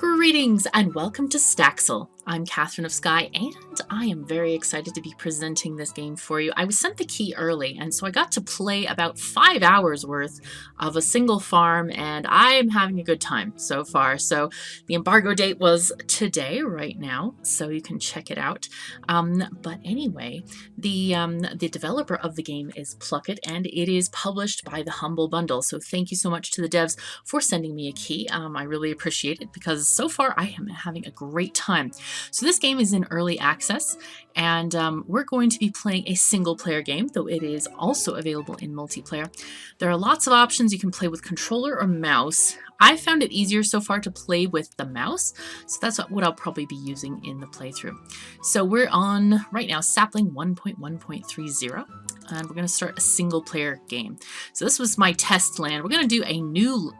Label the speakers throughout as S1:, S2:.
S1: Greetings and welcome to Staxel. I'm KatherineOfSky and I am very excited to be presenting this game for you. I was sent the key early and so I got to play about 5 hours worth of a single farm and I'm having a good time so far. So the embargo date was today, right now, so you can check it out. But anyway, the developer of the game is Plukit and it is published by the Humble Bundle. So thank you so much to the devs for sending me a key. I really appreciate it because so far I am having a great time. So this game is in early access and we're going to be playing a single player game, though it is also available in multiplayer. There are lots of options. You can play with controller or mouse. I found it easier so far to play with the mouse, so that's what I'll probably be using in the playthrough. So we're on right now sapling 1.1.30 and we're going to start a single player game. So this was my test land. We're going to do a new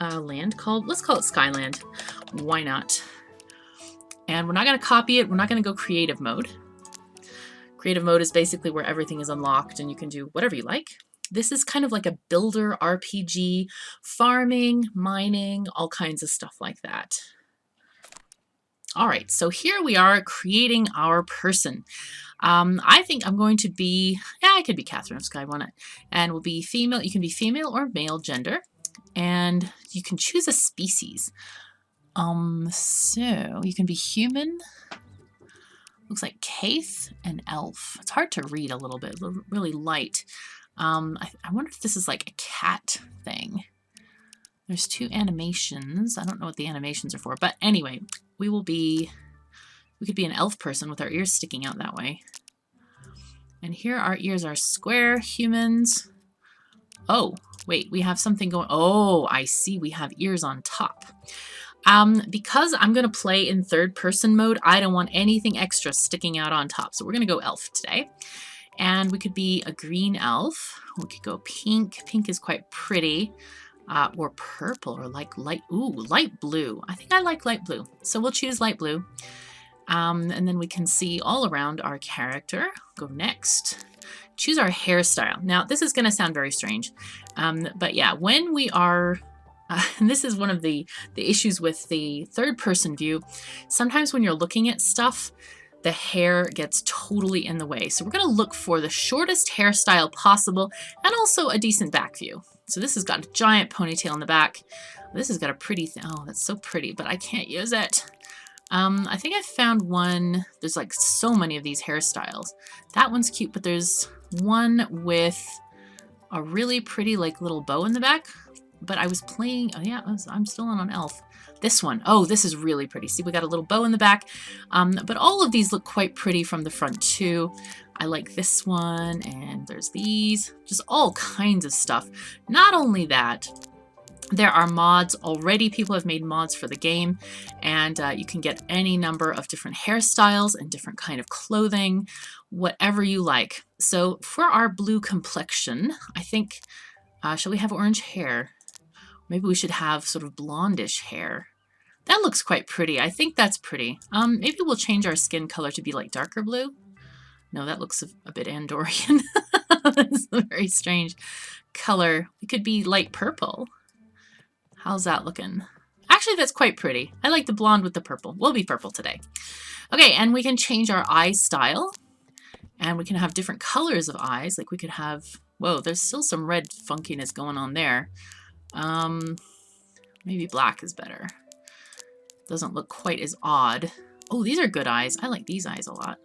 S1: land called, let's call it Skyland. Why not? And we're not going to copy it. We're not going to go creative mode. Creative mode is basically where everything is unlocked and you can do whatever you like. This is kind of like a builder RPG, farming, mining, all kinds of stuff like that. All right, so here we are creating our person. I think I'm going to be, I could be KatherineOfSky, why not? And we'll be female. You can be female or male gender, and you can choose a species. So you can be human. Looks like Kath and elf. It's hard to read a little bit, really light. I wonder if this is like a cat thing. There's two animations. I don't know what the animations are for, but anyway, we could be an elf person with our ears sticking out that way. And here our ears are square humans. Oh, wait, we have something going. Oh, I see. We have ears on top. Because I'm going to play in third person mode, I don't want anything extra sticking out on top. So we're going to go elf today. And we could be a green elf. We could go pink. Pink is quite pretty. Or purple or like light blue. I think I like light blue. So we'll choose light blue. And then we can see all around our character. Go next. Choose our hairstyle. Now, this is going to sound very strange. But yeah, when we are... and this is one of the issues with the third person view. Sometimes when you're looking at stuff, the hair gets totally in the way. So we're going to look for the shortest hairstyle possible and also a decent back view. So this has got a giant ponytail in the back. This has got a pretty thing. Oh, that's so pretty, but I can't use it. I think I found one. There's like so many of these hairstyles. That one's cute, but there's one with a really pretty like little bow in the back. But I was playing, oh yeah, I'm still on elf. This one, oh, this is really pretty. See, we got a little bow in the back. But all of these look quite pretty from the front too. I like this one, and there's these, just all kinds of stuff. Not only that, there are mods already. People have made mods for the game, and you can get any number of different hairstyles and different kind of clothing, whatever you like. So for our blue complexion, I think, shall we have orange hair? Maybe we should have sort of blondish hair. That looks quite pretty. I think that's pretty. Maybe we'll change our skin color to be like darker blue. No, that looks a bit Andorian. That's a very strange color. It could be light purple. How's that looking? Actually, that's quite pretty. I like the blonde with the purple. We'll be purple today. Okay, and we can change our eye style. And we can have different colors of eyes. Like we could have... Whoa, there's still some red funkiness going on there. Maybe black is better. Doesn't look quite as odd. Oh, these are good eyes. I like these eyes a lot.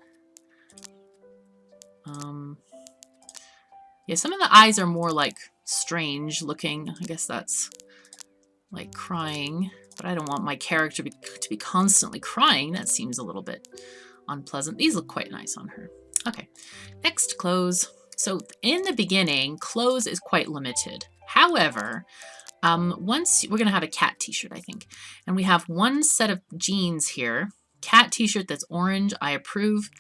S1: Yeah, some of the eyes are more like strange looking. I guess that's like crying, but I don't want my character to be constantly crying. That seems a little bit unpleasant. These look quite nice on her. Okay, next, clothes. So in the beginning, clothes is quite limited. However, once we're going to have a cat t-shirt, I think, and we have one set of jeans here, cat t-shirt that's orange, I approve,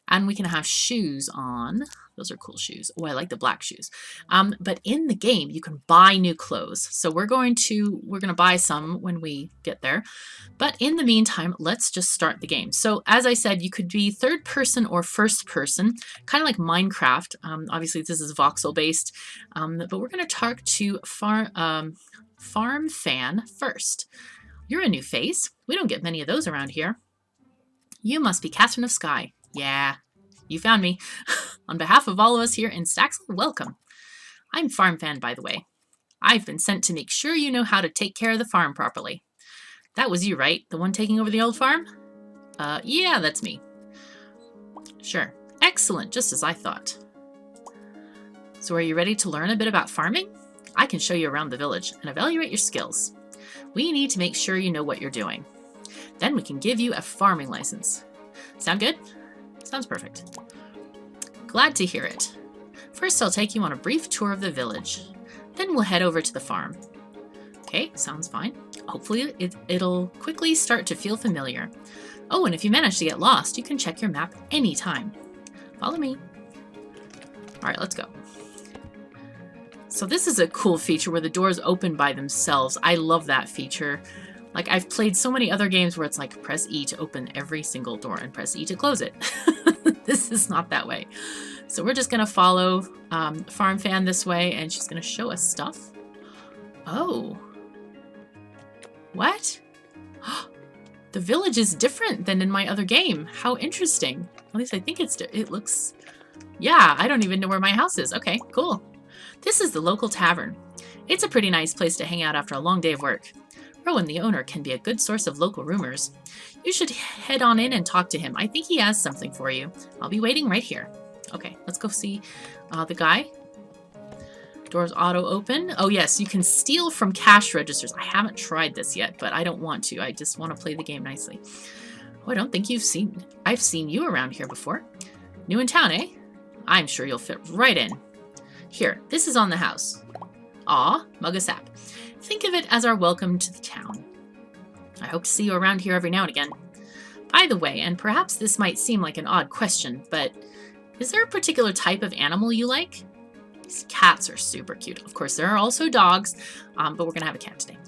S1: and we can have shoes on. Those are cool shoes. Oh, I like the black shoes. But in the game, you can buy new clothes. So we're going to buy some when we get there. But in the meantime, let's just start the game. So as I said, you could be third person or first person, kind of like Minecraft. Obviously, this is voxel-based. But we're going to talk to farm fan first. you're a new face. We don't get many of those around here. You must be KatherineOfSky. Yeah, you found me. On behalf of all of us here in Staxel, welcome. I'm FarmFan, by the way. I've been sent to make sure you know how to take care of the farm properly. That was you, right? The one taking over the old farm? Yeah, that's me. Sure. Excellent, just as I thought. So are you ready to learn a bit about farming? I can show you around the village and evaluate your skills. We need to make sure you know what you're doing. Then we can give you a farming license. Sound good? Sounds perfect. Glad to hear it. First, I'll take you on a brief tour of the village. Then we'll head over to the farm. Okay, sounds fine. Hopefully it'll quickly start to feel familiar. Oh, and if you manage to get lost, you can check your map anytime. Follow me. All right, let's go. So this is a cool feature where the doors open by themselves. I love that feature. Like, I've played so many other games where it's like, press E to open every single door and press E to close it. This is not that way. So we're just gonna follow FarmFan this way, and she's gonna show us stuff. Oh. What? The village is different than in my other game. How interesting. At least I think it looks... Yeah, I don't even know where my house is. Okay, cool. This is the local tavern. It's a pretty nice place to hang out after a long day of work. Rowan, the owner, can be a good source of local rumors. You should head on in and talk to him. I think he has something for you. I'll be waiting right here. Okay, let's go see the guy. Doors auto open. Oh yes, you can steal from cash registers. I haven't tried this yet, but I don't want to. I just want to play the game nicely. Oh, I don't think I've seen you around here before. New in town, eh? I'm sure you'll fit right in. Here, this is on the house. Aw, mug of sap. Think of it as our welcome to the town. I hope to see you around here every now and again. By the way, and perhaps this might seem like an odd question, but is there a particular type of animal you like? These cats are super cute. Of course, there are also dogs, but we're gonna have a cat today.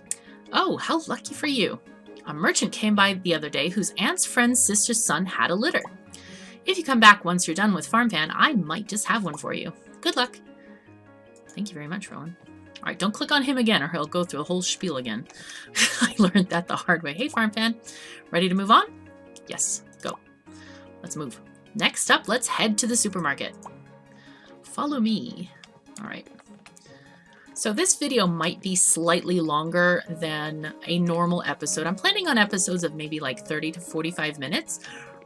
S1: Oh, how lucky for you. A merchant came by the other day whose aunt's friend's sister's son had a litter. If you come back once you're done with FarmFan, I might just have one for you. Good luck. Thank you very much, Rowan. All right, don't click on him again or he'll go through a whole spiel again. I learned that the hard way. Hey, FarmFan, ready to move on? Yes, go. Let's move. Next up, let's head to the supermarket. Follow me. All right. So this video might be slightly longer than a normal episode. I'm planning on episodes of maybe like 30 to 45 minutes.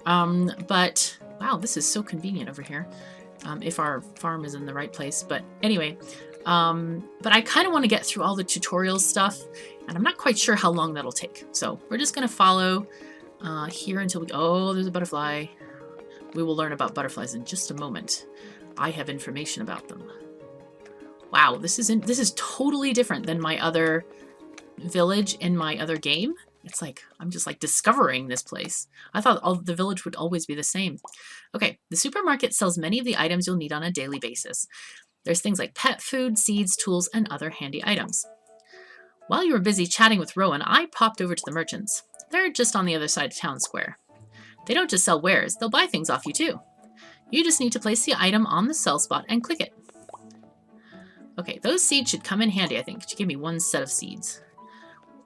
S1: But wow, this is so convenient over here. If our farm is in the right place. But anyway, but I kind of want to get through all the tutorial stuff, and I'm not quite sure how long that'll take. So we're just going to follow here until we... Oh, there's a butterfly. We will learn about butterflies in just a moment. I have information about them. Wow, this is totally different than my other village in my other game. It's like, I'm just like discovering this place. I thought the village would always be the same. Okay, the supermarket sells many of the items you'll need on a daily basis. There's things like pet food, seeds, tools, and other handy items. While you were busy chatting with Rowan, I popped over to the merchants. They're just on the other side of town square. They don't just sell wares, they'll buy things off you too. You just need to place the item on the sell spot and click it. Okay, those seeds should come in handy, I think. She gave me one set of seeds.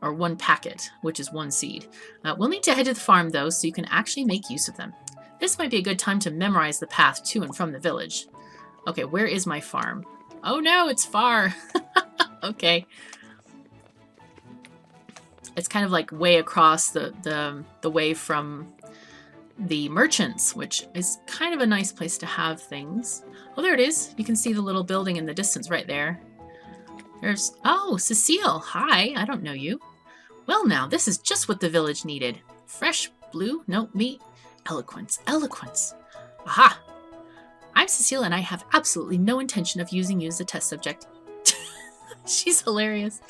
S1: Or one packet, which is one seed. We'll need to head to the farm, though, so you can actually make use of them. This might be a good time to memorize the path to and from the village. Okay, where is my farm? Oh no, it's far. Okay. It's kind of like way across the way from the merchants, which is kind of a nice place to have things. Oh, there it is. You can see the little building in the distance right there. There's... Oh, Cecile. Hi, I don't know you. Well now, this is just what the village needed. Fresh, blue, no, meat, eloquence, eloquence. Aha! I'm Cecile and I have absolutely no intention of using you as a test subject. She's hilarious.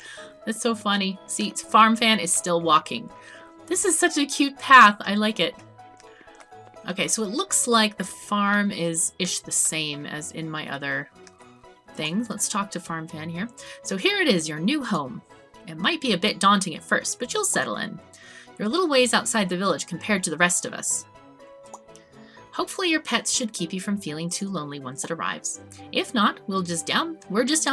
S1: That's so funny. See, FarmFan is still walking. This is such a cute path. I like it. Okay, so it looks like the farm is ish the same as in my other things. Let's talk to FarmFan here. So here it is, your new home. It might be a bit daunting at first, but you'll settle in. You're a little ways outside the village compared to the rest of us. Hopefully your pets should keep you from feeling too lonely once it arrives. If not, we're just down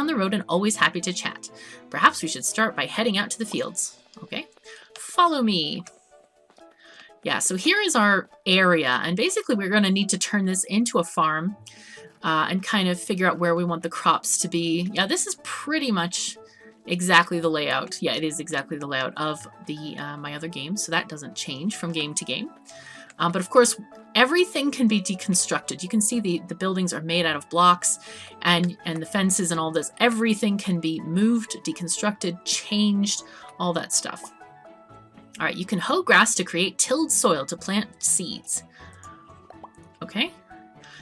S1: the road and always happy to chat. Perhaps we should start by heading out to the fields. Okay? follow me. Yeah, so here is our area, and basically we're going to need to turn this into a farm and kind of figure out where we want the crops to be. Yeah, this is pretty much exactly the layout. Yeah, it is exactly the layout of the my other game, so that doesn't change from game to game. But of course, everything can be deconstructed. You can see the buildings are made out of blocks, and the fences and all this. Everything can be moved, deconstructed, changed, all that stuff. All right, you can hoe grass to create tilled soil to plant seeds. Okay.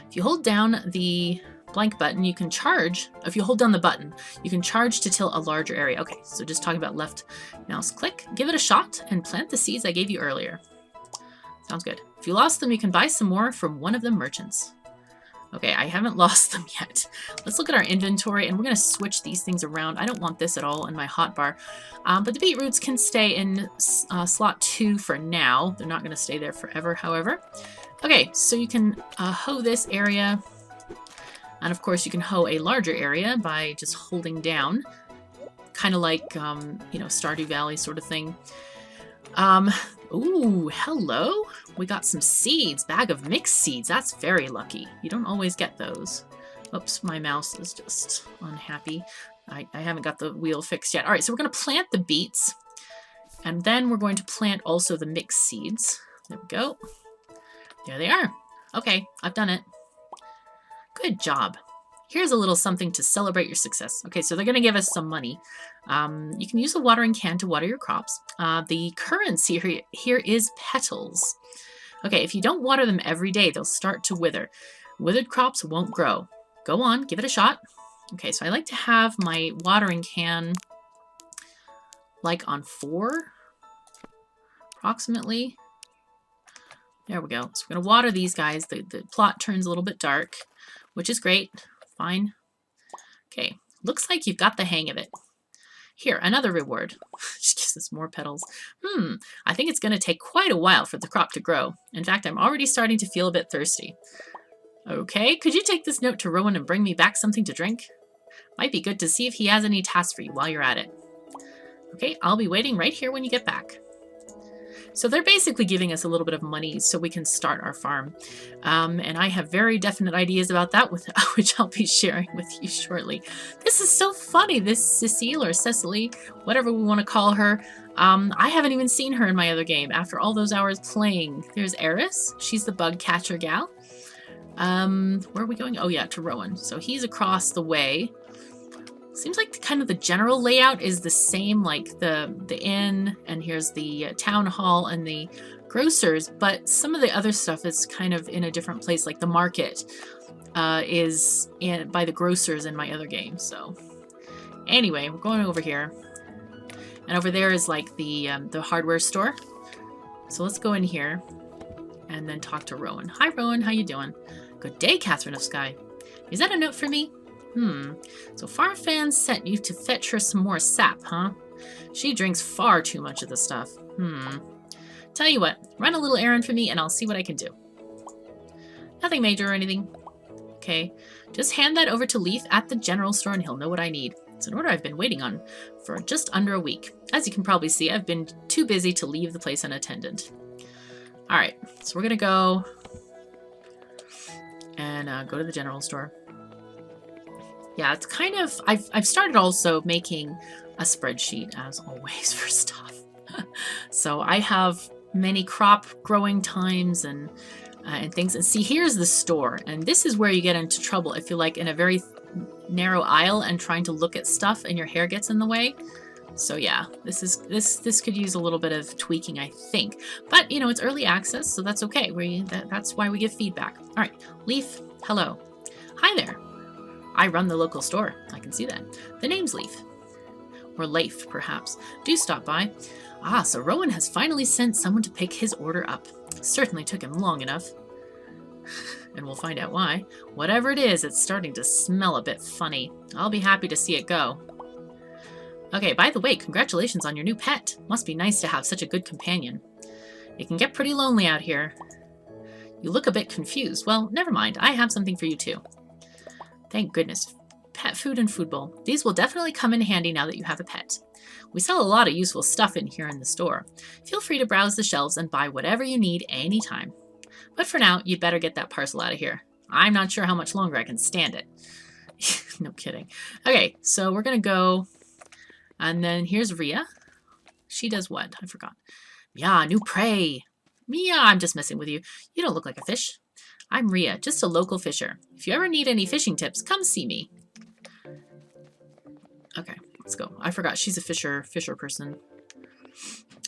S1: If you hold down the blank button, you can charge. If you hold down the button, you can charge to till a larger area. Okay, so just talking about left mouse click. Give it a shot and plant the seeds I gave you earlier. Sounds good. If you lost them, you can buy some more from one of the merchants. Okay, I haven't lost them yet. Let's look at our inventory, and we're going to switch these things around. I don't want this at all in my hotbar. But the beetroots can stay in slot 2 for now. They're not going to stay there forever, however. Okay, so you can hoe this area. And of course, you can hoe a larger area by just holding down. Kind of like, you know, Stardew Valley sort of thing. Ooh, hello. We got some seeds. Bag of mixed seeds. That's very lucky. You don't always get those. Oops, my mouse is just unhappy. I haven't got the wheel fixed yet. All right, so we're going to plant the beets. And then we're going to plant also the mixed seeds. There we go. There they are. Okay, I've done it. Good job. Here's a little something to celebrate your success. Okay, so they're going to give us some money. You can use a watering can to water your crops. The currency here is petals. Okay, if you don't water them every day, they'll start to wither. Withered crops won't grow. Go on, give it a shot. Okay, so I like to have my watering can like on 4, approximately. There we go. So we're going to water these guys. The plot turns a little bit dark, which is great. Fine. Okay, looks like you've got the hang of it. Here, another reward. She gives us more petals. I think it's going to take quite a while for the crop to grow. In fact, I'm already starting to feel a bit thirsty. Okay, could you take this note to Rowan and bring me back something to drink? Might be good to see if he has any tasks for you while you're at it. Okay, I'll be waiting right here when you get back. So they're basically giving us a little bit of money so we can start our farm. And I have very definite ideas about that, which I'll be sharing with you shortly. This is so funny, this Cecile or Cecily, whatever we want to call her. I haven't even seen her in my other game after all those hours playing. There's Eris. She's the bug catcher gal. Where are we going? Oh yeah, to Rowan. So he's across the way. Seems like kind of the general layout is the same, like the inn, and here's the town hall and the grocers, but some of the other stuff is kind of in a different place, like the market is by the grocers in my other game. So anyway, we're going over here, and over there is like the hardware store. So let's go in here and then talk to Rowan. Hi Rowan, how you doing? Good day, KatherineOfSky. Is that a note for me? So Farfan sent you to fetch her some more sap, huh? She drinks far too much of the stuff. Tell you what, run a little errand for me and I'll see what I can do. Nothing major or anything. Okay, just hand that over to Leaf at the general store and he'll know what I need. It's an order I've been waiting on for just under a week. As you can probably see, I've been too busy to leave the place unattended. Alright, so we're gonna go and go to the general store. Yeah, it's kind of, I've started also making a spreadsheet, as always, for stuff. So I have many crop growing times and things. And see, here's the store. And this is where you get into trouble if you're like in a very narrow aisle and trying to look at stuff and your hair gets in the way. So yeah, this could use a little bit of tweaking, I think. But, you know, it's early access, so that's okay. That's why we give feedback. All right, Leaf, hello. Hi there. I run the local store. I can see that. The name's Leaf. Or Leif, perhaps. Do stop by. Ah, so Rowan has finally sent someone to pick his order up. Certainly took him long enough. And we'll find out why. Whatever it is, it's starting to smell a bit funny. I'll be happy to see it go. Okay, by the way, congratulations on your new pet. Must be nice to have such a good companion. It can get pretty lonely out here. You look a bit confused. Well, never mind. I have something for you too. Thank goodness. Pet food and food bowl. These will definitely come in handy now that you have a pet. We sell a lot of useful stuff in here in the store. Feel free to browse the shelves and buy whatever you need anytime. But for now, you'd better get that parcel out of here. I'm not sure how much longer I can stand it. No kidding. Okay, so we're going to go, and then here's Rhea. She does what? I forgot. Yeah, new prey. Mia, I'm just messing with you. You don't look like a fish. I'm Rhea, just a local fisher. If you ever need any fishing tips, come see me. Okay, let's go. I forgot she's a fisher person.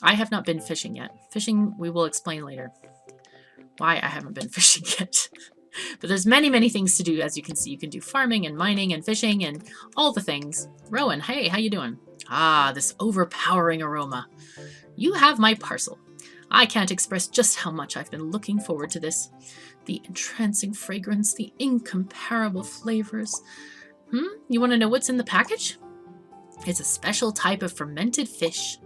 S1: I have not been fishing yet. Fishing, we will explain later why I haven't been fishing yet. But there's many, many things to do. As you can see, you can do farming and mining and fishing and all the things. Rowan, hey, how you doing? Ah, this overpowering aroma. You have my parcel. I can't express just how much I've been looking forward to this. The entrancing fragrance, the incomparable flavors. You want to know what's in the package? It's a special type of fermented fish.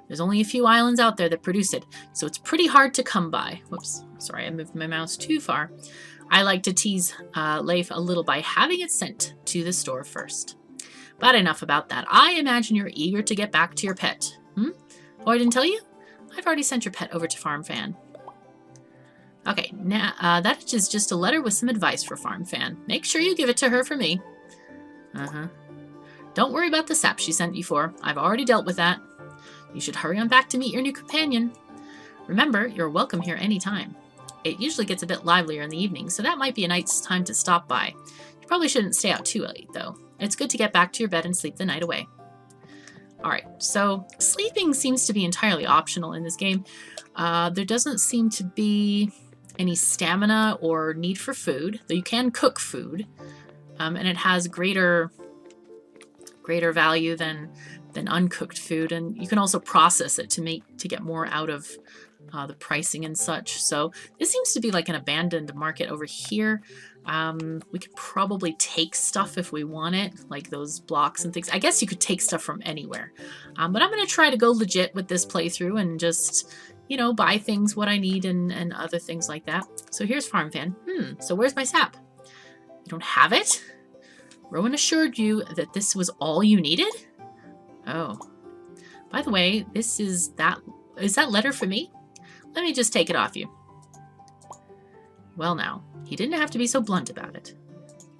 S1: There's only a few islands out there that produce it, so it's pretty hard to come by. Whoops, sorry, I moved my mouse too far. I like to tease Leif a little by having it sent to the store first. But enough about that. I imagine you're eager to get back to your pet. Oh, I didn't tell you? I've already sent your pet over to Farm Fan. Okay, now that is just a letter with some advice for Farm Fan. Make sure you give it to her for me. Don't worry about the sap she sent you for. I've already dealt with that. You should hurry on back to meet your new companion. Remember, you're welcome here anytime. It usually gets a bit livelier in the evening, so that might be a nice time to stop by. You probably shouldn't stay out too late, though. It's good to get back to your bed and sleep the night away. Alright, so sleeping seems to be entirely optional in this game. There doesn't seem to be any stamina or need for food, though you can cook food, and it has greater value than uncooked food, and you can also process it to get more out of the pricing and such. So this seems to be like an abandoned market over here. We could probably take stuff if we want it, like those blocks and things. I guess you could take stuff from anywhere. But I'm going to try to go legit with this playthrough and just, you know, buy things what I need and other things like that. So here's Farm Fan. So where's my sap? You don't have it? Rowan assured you that this was all you needed? Oh. By the way, is that letter for me? Let me just take it off you. Well now, he didn't have to be so blunt about it.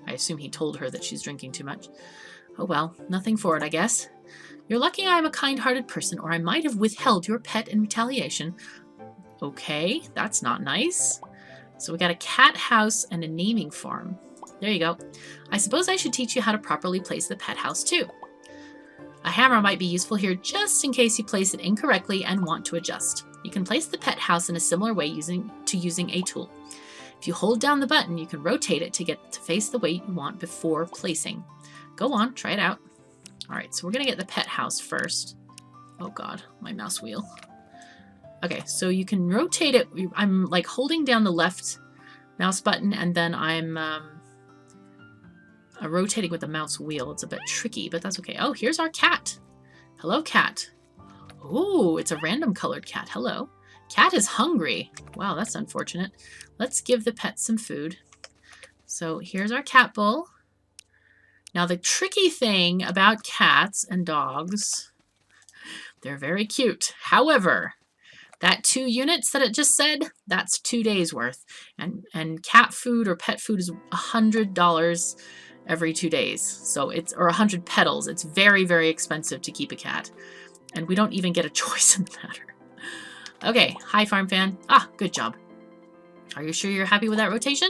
S1: I assume he told her that she's drinking too much. Oh well, nothing for it, I guess. You're lucky I'm a kind-hearted person, or I might have withheld your pet in retaliation. Okay, that's not nice. So we got a cat house and a naming farm. There you go. I suppose I should teach you how to properly place the pet house too. A hammer might be useful here just in case you place it incorrectly and want to adjust. You can place the pet house in a similar way using a tool. If you hold down the button, you can rotate it to get to face the way you want before placing. Go on, try it out. Alright, so we're going to get the pet house first. Oh god, my mouse wheel. Okay, so you can rotate it. I'm like holding down the left mouse button and then I'm rotating with the mouse wheel. It's a bit tricky, but that's okay. Oh, here's our cat. Hello, cat. Oh, it's a random colored cat. Hello. Cat is hungry. Wow, that's unfortunate. Let's give the pet some food. So here's our cat bowl. Now the tricky thing about cats and dogs, they're very cute. However, that 2 units that it just said, that's 2 days worth. And cat food or pet food is $100 every 2 days. So or 100 petals. It's very, very expensive to keep a cat. And we don't even get a choice in the matter. Okay, hi Farm Fan. Ah, good job. Are you sure you're happy with that rotation?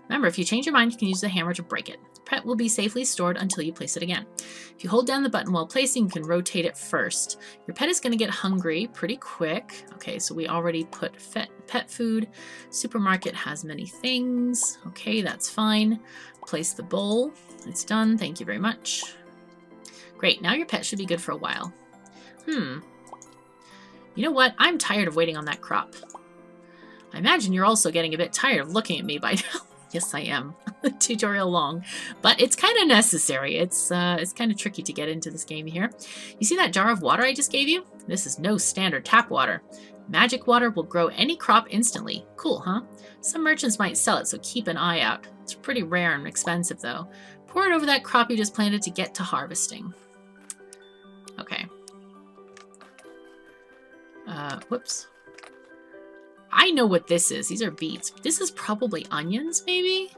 S1: Remember, if you change your mind, you can use the hammer to break it. The pet will be safely stored until you place it again. If you hold down the button while placing, you can rotate it first. Your pet is going to get hungry pretty quick. Okay, so we already put pet food. Supermarket has many things. Okay, that's fine. Place the bowl. It's done. Thank you very much. Great, now your pet should be good for a while. You know what? I'm tired of waiting on that crop. I imagine you're also getting a bit tired of looking at me by now. Yes, I am. Tutorial long, but it's kind of necessary. It's kind of tricky to get into this game here. You see that jar of water I just gave you? This is no standard tap water. Magic water will grow any crop instantly. Cool, huh? Some merchants might sell it, so keep an eye out. It's pretty rare and expensive, though. Pour it over that crop you just planted to get to harvesting. Okay. Whoops. I know what this is. These are beets. This is probably onions, maybe?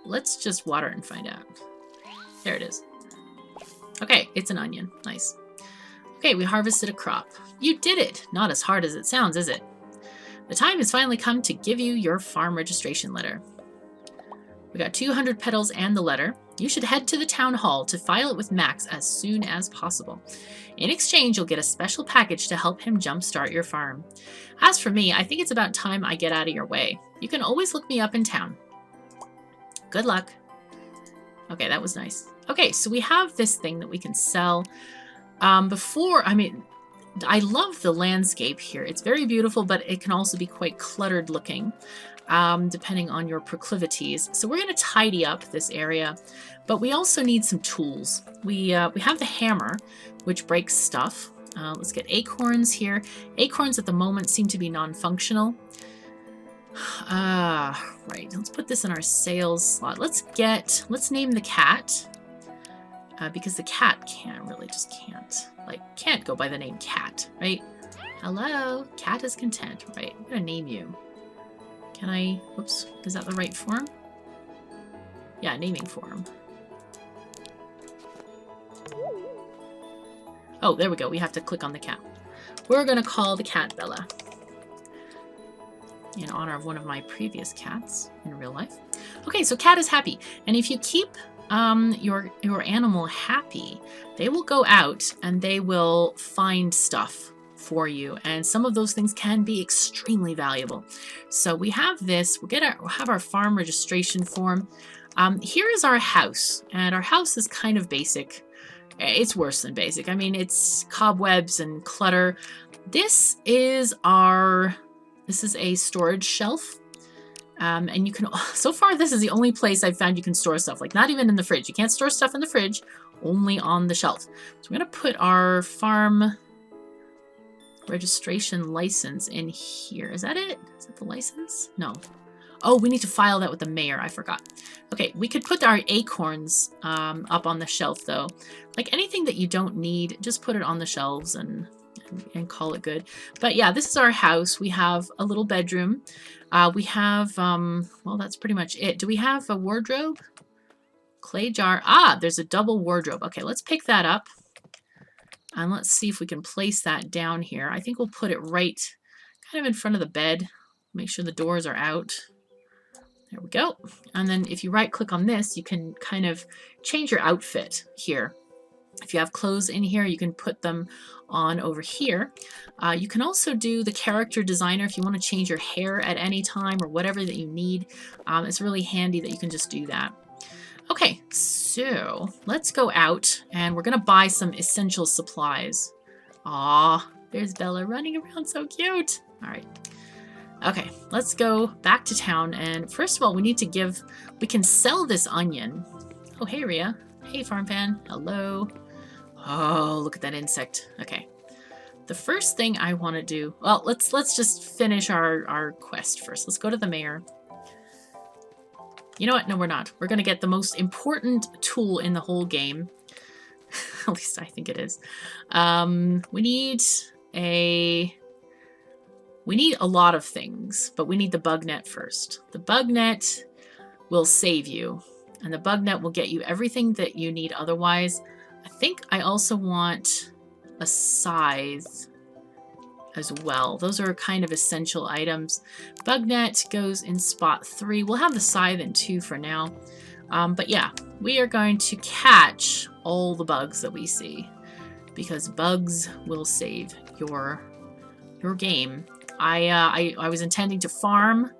S1: Let's just water it and find out. There it is. Okay, it's an onion. Nice. Okay, we harvested a crop. You did it! Not as hard as it sounds, is it? The time has finally come to give you your farm registration letter. We got 200 petals and the letter. You should head to the town hall to file it with Max as soon as possible. In exchange, you'll get a special package to help him jumpstart your farm. As for me, I think it's about time I get out of your way. You can always look me up in town. Good luck. Okay, that was nice. Okay, so we have this thing that we can sell. I love the landscape here. It's very beautiful, but it can also be quite cluttered looking, depending on your proclivities. So we're going to tidy up this area, but we also need some tools. We have the hammer, which breaks stuff. Let's get acorns here. Acorns at the moment seem to be non-functional. Right, let's put this in our sales slot. Let's name the cat. Because the cat can't go by the name cat, right? Hello, cat is content, right? I'm gonna name you. Can I, whoops, is that the right form? Yeah, naming form. Oh, there we go, we have to click on the cat. We're gonna call the cat Bella, in honor of one of my previous cats in real life. Okay, so cat is happy, and if you keep your animal happy, they will go out and they will find stuff for you, and some of those things can be extremely valuable. So we have this. We'll have our farm registration form. Here is our house, and our house is kind of basic. It's worse than basic. I mean, it's cobwebs and clutter. This is a storage shelf. And you can, so far this is the only place I've found you can store stuff, like not even in the fridge. You can't store stuff in the fridge, only on the shelf. So we're going to put our farm registration license in here. Is that it? Is that the license? No. Oh, we need to file that with the mayor. I forgot. Okay, we could put our acorns up on the shelf though. Like anything that you don't need, just put it on the shelves and call it good. But yeah, this is our house. We have a little bedroom. We have, well, that's pretty much it. Do we have a wardrobe? Clay jar. Ah, there's a double wardrobe. Okay, let's pick that up. And let's see if we can place that down here. I think we'll put it right kind of in front of the bed. Make sure the doors are out. There we go. And then if you right click on this, you can kind of change your outfit here. If you have clothes in here, you can put them on over here. You can also do the character designer if you want to change your hair at any time or whatever that you need. It's really handy that you can just do that. Okay, so let's go out and we're going to buy some essential supplies. Aw, there's Bella running around, so cute. All right. Okay, let's go back to town. And first of all, we can sell this onion. Oh, hey, Rhea. Hey, Farm Fan. Hello. Oh, look at that insect. Okay. The first thing I want to do... Well, let's just finish our quest first. Let's go to the mayor. You know what? No, we're not. We're going to get the most important tool in the whole game. At least I think it is. We need a lot of things, but we need the bug net first. The bug net will save you, and the bug net will get you everything that you need otherwise. I think I also want a scythe as well. Those are kind of essential items. Bug net goes in spot 3. We'll have the scythe in 2 for now. But yeah, we are going to catch all the bugs that we see, because bugs will save your game. I was intending to farm,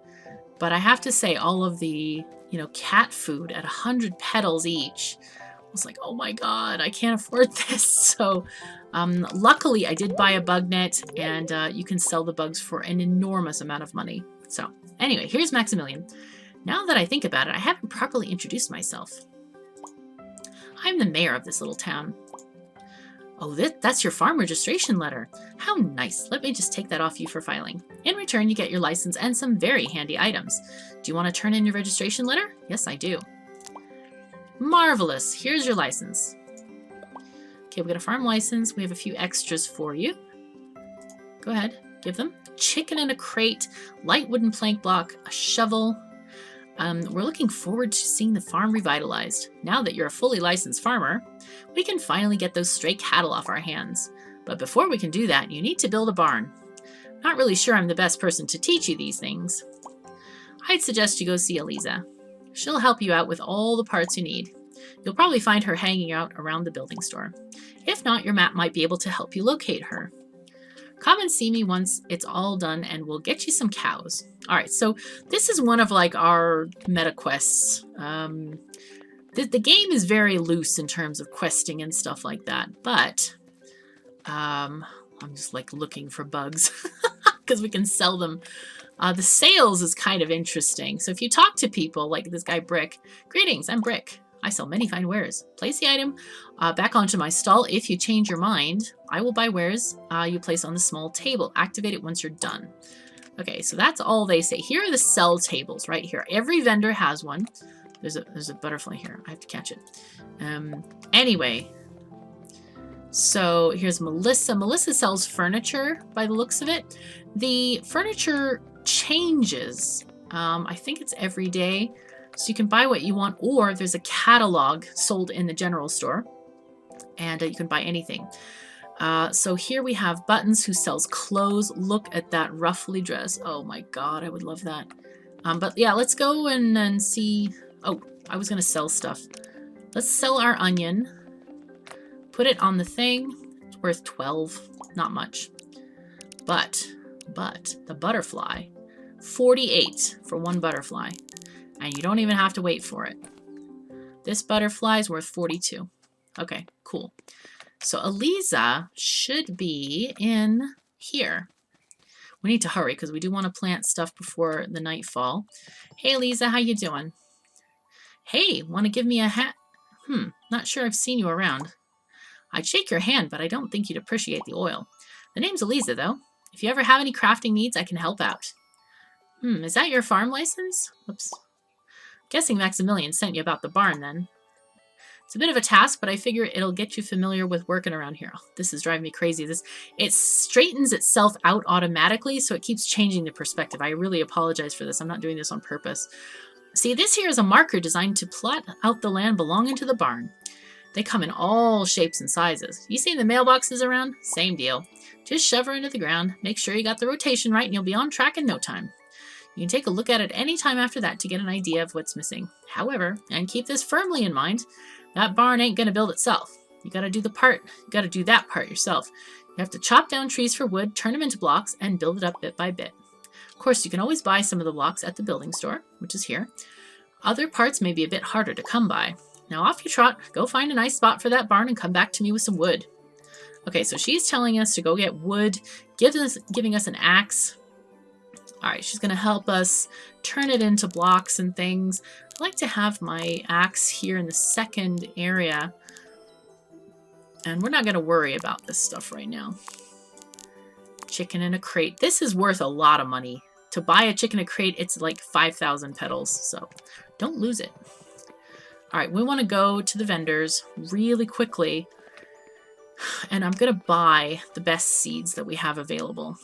S1: but I have to say all of the, cat food at 100 petals each, I was like, oh my god, I can't afford this. So luckily I did buy a bug net, and you can sell the bugs for an enormous amount of money. So anyway, here's Maximilian. Now that I think about it, I haven't properly introduced myself. I'm the mayor of this little town. Oh, that's your farm registration letter. How nice. Let me just take that off you for filing. In return, you get your license and some very handy items. Do you want to turn in your registration letter? Yes, I do. Marvelous. Here's your license. Okay, we got a farm license. We have a few extras for you. Go ahead, give them. Chicken in a crate, light wooden plank block, a shovel. We're looking forward to seeing the farm revitalized. Now that you're a fully licensed farmer, we can finally get those stray cattle off our hands. But before we can do that, you need to build a barn. Not really sure I'm the best person to teach you these things. I'd suggest you go see Eliza. She'll help you out with all the parts you need. You'll probably find her hanging out around the building store. If not, your map might be able to help you locate her. Come and see me once it's all done and we'll get you some cows. Alright, so this is one of like our meta quests. The game is very loose in terms of questing and stuff like that, but I'm just like looking for bugs because we can sell them. The sales is kind of interesting. So if you talk to people like this guy Brick, greetings, I'm Brick. I sell many fine wares. Place the item back onto my stall. If you change your mind, I will buy wares you place on the small table. Activate it once you're done. Okay, so that's all they say. Here are the sell tables right here. Every vendor has one. There's a butterfly here. I have to catch it. Anyway, so here's Melissa. Melissa sells furniture by the looks of it. The furniture changes. I think it's every day. So you can buy what you want, or there's a catalog sold in the general store, and you can buy anything. So here we have Buttons, who sells clothes. Look at that ruffly dress. Oh my god, I would love that. But yeah, let's go and see. Oh, I was going to sell stuff. Let's sell our onion. Put it on the thing. It's worth 12. Not much. But the butterfly, 48 for one butterfly. And you don't even have to wait for it. This butterfly is worth 42. Okay, cool. So Eliza should be in here. We need to hurry because we do want to plant stuff before the nightfall. Hey, Eliza, how you doing? Hey, want to give me a hat? Not sure I've seen you around. I'd shake your hand, but I don't think you'd appreciate the oil. The name's Eliza, though. If you ever have any crafting needs, I can help out. Is that your farm license? Whoops. Guessing Maximilian sent you about the barn, then. It's a bit of a task, but I figure it'll get you familiar with working around here. Oh, this is driving me crazy. It straightens itself out automatically, so it keeps changing the perspective. I really apologize for this. I'm not doing this on purpose. See, this here is a marker designed to plot out the land belonging to the barn. They come in all shapes and sizes. You seen the mailboxes around? Same deal. Just shove her into the ground, make sure you got the rotation right, and you'll be on track in no time. You can take a look at it any time after that to get an idea of what's missing. However, and keep this firmly in mind, that barn ain't going to build itself. You got to do that part yourself. You have to chop down trees for wood, turn them into blocks, and build it up bit by bit. Of course, you can always buy some of the blocks at the building store, which is here. Other parts may be a bit harder to come by. Now off you trot, go find a nice spot for that barn and come back to me with some wood. Okay, so she's telling us to go get wood, giving us an axe. Alright, she's going to help us turn it into blocks and things. I like to have my axe here in the second area. And we're not going to worry about this stuff right now. Chicken in a crate. This is worth a lot of money. To buy a chicken in a crate, it's like 5,000 petals. So don't lose it. Alright, we want to go to the vendors really quickly. And I'm going to buy the best seeds that we have available.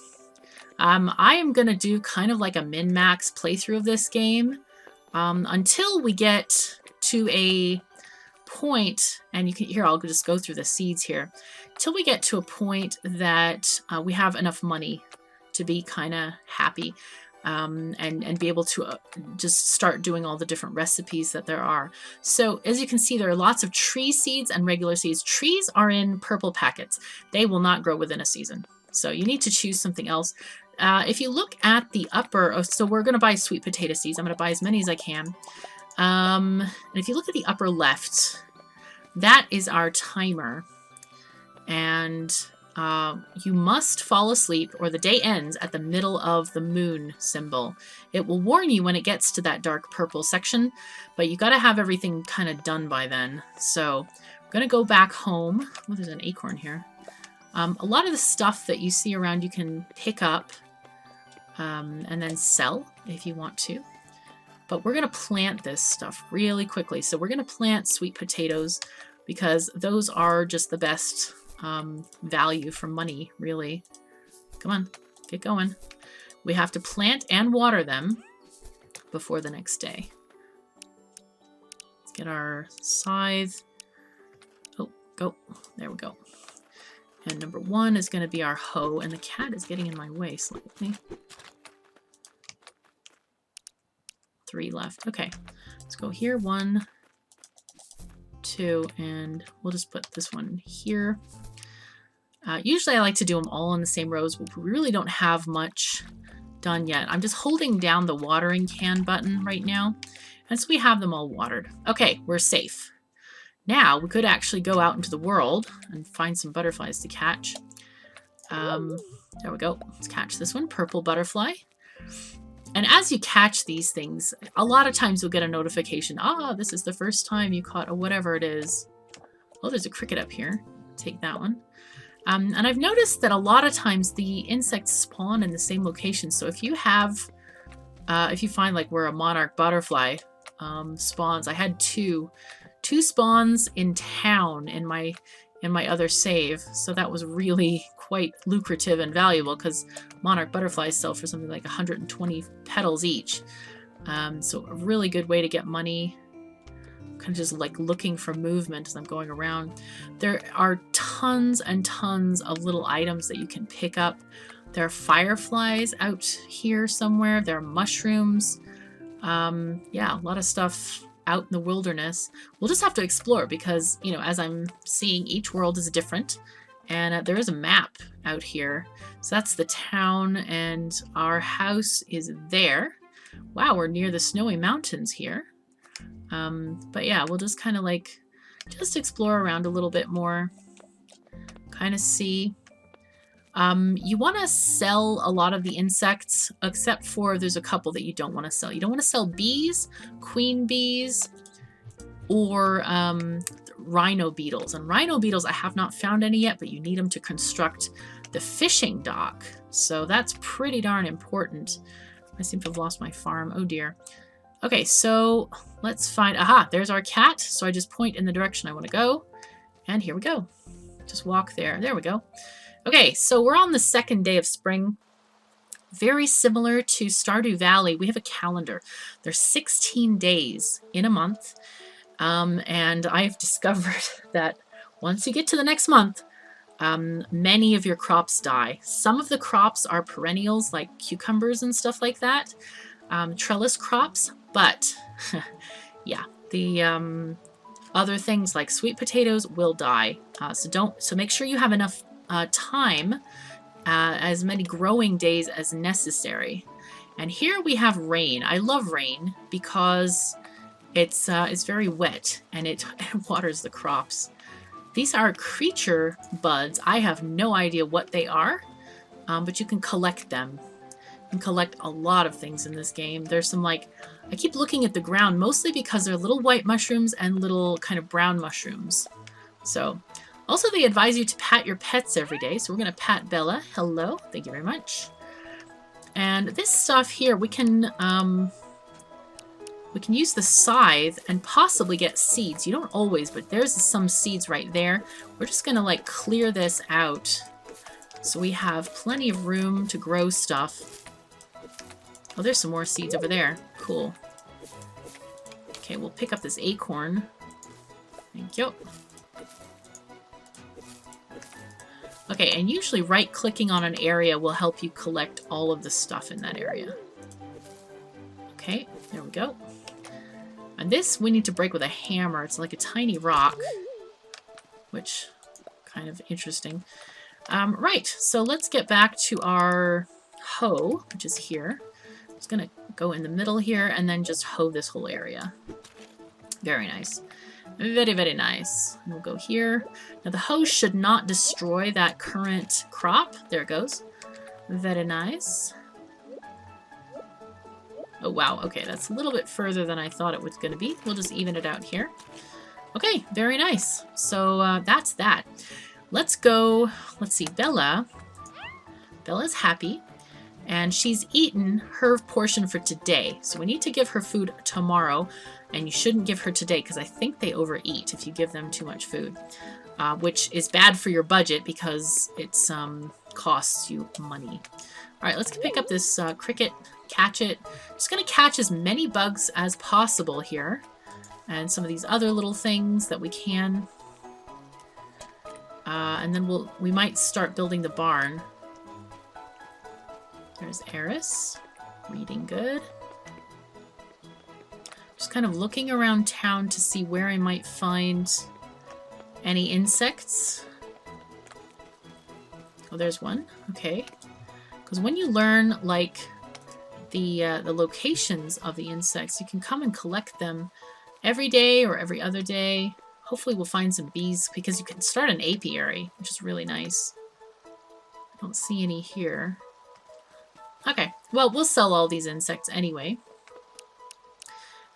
S1: I am going to do kind of like a min-max playthrough of this game until we get to a point, and you can here I'll just go through the seeds here, till we get to a point that we have enough money to be kind of happy and be able to just start doing all the different recipes that there are. So as you can see, there are lots of tree seeds and regular seeds. Trees are in purple packets. They will not grow within a season. So you need to choose something else. If you look at the upper, so we're going to buy sweet potato seeds. I'm going to buy as many as I can. And if you look at the upper left, that is our timer. And you must fall asleep or the day ends at the middle of the moon symbol. It will warn you when it gets to that dark purple section, but you got to have everything kind of done by then. So I'm going to go back home. Oh, there's an acorn here. A lot of the stuff that you see around you can pick up and then sell if you want to. But we're going to plant this stuff really quickly. So we're going to plant sweet potatoes because those are just the best value for money, really. Come on, get going. We have to plant and water them before the next day. Let's get our scythe. Oh, go. There we go. And number 1 is going to be our hoe, and the cat is getting in my way slightly. 3 left. Okay, let's go here. 1, 2, and we'll just put this one here. Usually I like to do them all in the same rows, but we really don't have much done yet. I'm just holding down the watering can button right now, and so we have them all watered. Okay, we're safe. Now we could actually go out into the world and find some butterflies to catch. There we go. Let's catch this one, purple butterfly. And as you catch these things, a lot of times you'll get a notification. Ah, this is the first time you caught a whatever it is. Oh, there's a cricket up here. Take that one. And I've noticed that a lot of times the insects spawn in the same location. So if you have, if you find like where a monarch butterfly spawns, I had two spawns in town in my other save. So that was really quite lucrative and valuable because monarch butterflies sell for something like 120 petals each. So a really good way to get money. Kind of just like looking for movement as I'm going around. There are tons and tons of little items that you can pick up. There are fireflies out here somewhere. There are mushrooms. Yeah, a lot of stuff out in the wilderness. We'll just have to explore because, you know, as I'm seeing, each world is different. And there is a map out here. So that's the town and our house is there. Wow, we're near the snowy mountains here. But yeah, we'll just kind of like, just explore around a little bit more, kind of see. You want to sell a lot of the insects, except for there's a couple that you don't want to sell. You don't want to sell bees, queen bees, or rhino beetles. And rhino beetles, I have not found any yet, but you need them to construct the fishing dock. So that's pretty darn important. I seem to have lost my farm. Oh dear. Okay, so let's find, aha, there's our cat. So I just point in the direction I want to go. And here we go. Just walk there. There we go. Okay, so we're on the 2nd day of spring. Very similar to Stardew Valley, we have a calendar. There's 16 days in a month. And I've discovered that once you get to the next month, many of your crops die. Some of the crops are perennials like cucumbers and stuff like that. Trellis crops, but yeah, the other things like sweet potatoes will die. So make sure you have enough time, as many growing days as necessary. And here we have rain. I love rain because it's very wet and it waters the crops. These are creature buds. I have no idea what they are, but you can collect them. You can collect a lot of things in this game. There's some like, I keep looking at the ground mostly because they're little white mushrooms and little kind of brown mushrooms. So also they advise you to pat your pets every day. So we're going to pat Bella. Hello. Thank you very much. And this stuff here, we can use the scythe and possibly get seeds. You don't always, but there's some seeds right there. We're just going to like clear this out so we have plenty of room to grow stuff. Oh, there's some more seeds over there. Cool. Okay, we'll pick up this acorn. Thank you. Okay, and usually right-clicking on an area will help you collect all of the stuff in that area. Okay, there we go. And this we need to break with a hammer. It's like a tiny rock, which kind of interesting. Right, so let's get back to our hoe, which is here. I'm just gonna go in the middle here and then just hoe this whole area. Very nice. Very, very nice. We'll go here. Now the hoe should not destroy that current crop. There it goes. Very nice. Oh, wow. Okay, that's a little bit further than I thought it was going to be. We'll just even it out here. Okay, very nice. So that's that. Let's go. Let's see. Bella's happy. And she's eaten her portion for today. So we need to give her food tomorrow. And you shouldn't give her today because I think they overeat if you give them too much food. Which is bad for your budget because it's costs you money. All right, let's pick up this cricket, catch it. Just going to catch as many bugs as possible here. And some of these other little things that we can. And then we might start building the barn. There's Eris, reading good. Just kind of looking around town to see where I might find any insects. Oh, there's one. Okay. Because when you learn, like, the locations of the insects, you can come and collect them every day or every other day. Hopefully we'll find some bees because you can start an apiary, which is really nice. I don't see any here. Okay, well, we'll sell all these insects anyway.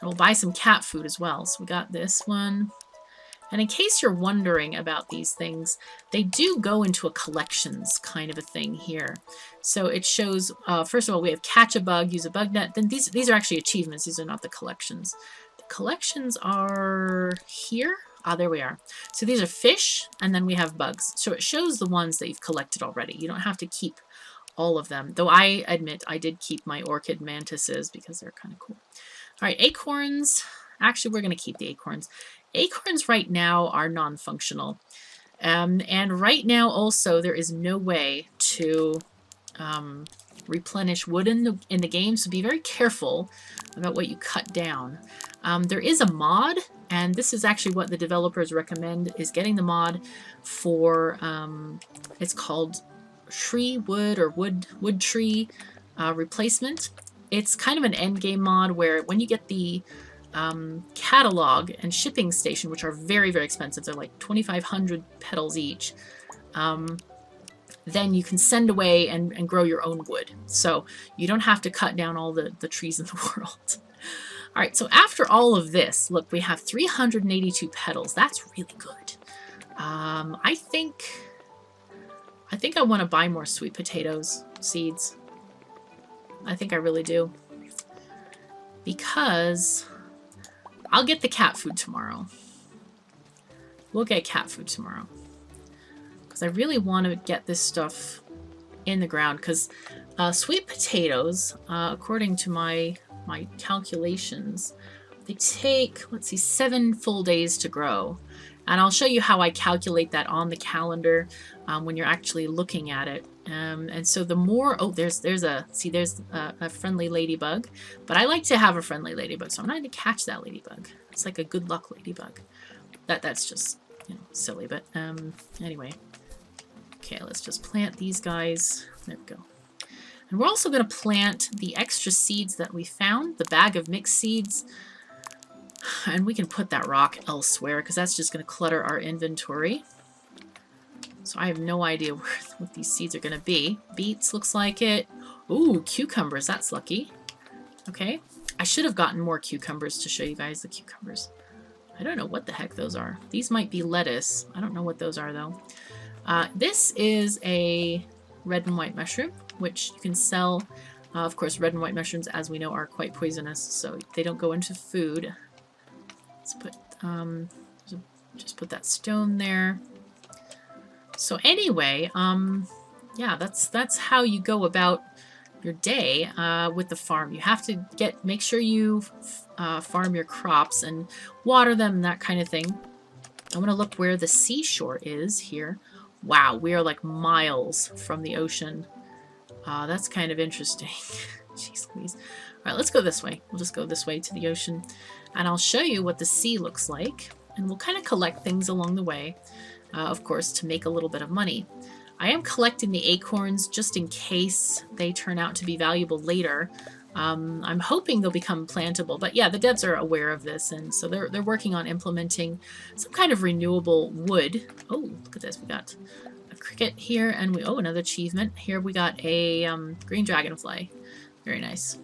S1: And we'll buy some cat food as well. So we got this one. And in case you're wondering about these things, they do go into a collections kind of a thing here. So it shows, first of all, we have catch a bug, use a bug net. Then these are actually achievements. These are not the collections. The collections are here. Ah, there we are. So these are fish, and then we have bugs. So it shows the ones that you've collected already. You don't have to keep all of them. Though I admit I did keep my orchid mantises because they're kind of cool. All right, acorns. Actually, we're going to keep the acorns. Acorns right now are non-functional. And right now also there is no way to replenish wood in the game, so be very careful about what you cut down. There is a mod, and this is actually what the developers recommend, is getting the mod for, it's called tree wood or wood tree replacement. It's kind of an end game mod where when you get the catalog and shipping station, which are very, very expensive, they're like 2,500 petals each, then you can send away and grow your own wood. So you don't have to cut down all the trees in the world. All right, so after all of this, look, we have 382 petals. That's really good. I think I want to buy more sweet potatoes seeds. I think I really do. Because I'll get the cat food tomorrow. We'll get cat food tomorrow. Because I really want to get this stuff in the ground. Because sweet potatoes, according to my calculations, they take, let's see, 7 full days to grow. And I'll show you how I calculate that on the calendar when you're actually looking at it. And so the more, oh, there's a friendly ladybug, but I like to have a friendly ladybug, so I'm not going to catch that ladybug. It's like a good luck ladybug. That's just, you know, silly, but anyway. Okay, let's just plant these guys. There we go. And we're also going to plant the extra seeds that we found, the bag of mixed seeds. And we can put that rock elsewhere because that's just going to clutter our inventory. So I have no idea what these seeds are going to be. Beets looks like it. Ooh, cucumbers. That's lucky. Okay. I should have gotten more cucumbers to show you guys the cucumbers. I don't know what the heck those are. These might be lettuce. I don't know what those are, though. This is a red and white mushroom, which you can sell. Of course, red and white mushrooms, as we know, are quite poisonous, so they don't go into food. Let's put, just put that stone there. So anyway, yeah, that's how you go about your day with the farm. You have to make sure you farm your crops and water them and that kind of thing. I want to look where the seashore is here. Wow, we are like miles from the ocean. That's kind of interesting. Jeez Louise. All right, let's go this way. We'll just go this way to the ocean, and I'll show you what the sea looks like, and we'll kind of collect things along the way, of course, to make a little bit of money. I am collecting the acorns just in case they turn out to be valuable later. I'm hoping they'll become plantable, but yeah, the devs are aware of this, and so they're working on implementing some kind of renewable wood. Oh, look at this. We got a cricket here, and another achievement. Here we got a green dragonfly. Very nice.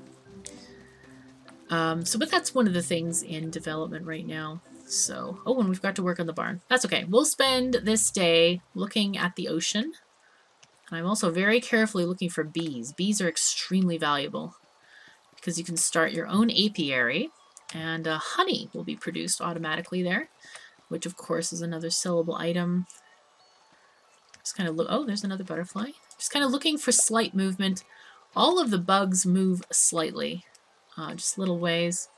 S1: But that's one of the things in development right now. So, oh, and we've got to work on the barn. That's okay. We'll spend this day looking at the ocean. And I'm also very carefully looking for bees. Bees are extremely valuable because you can start your own apiary, and honey will be produced automatically there, which of course is another sellable item. Just kind of look. Oh, there's another butterfly. Just kind of looking for slight movement. All of the bugs move slightly, just little ways.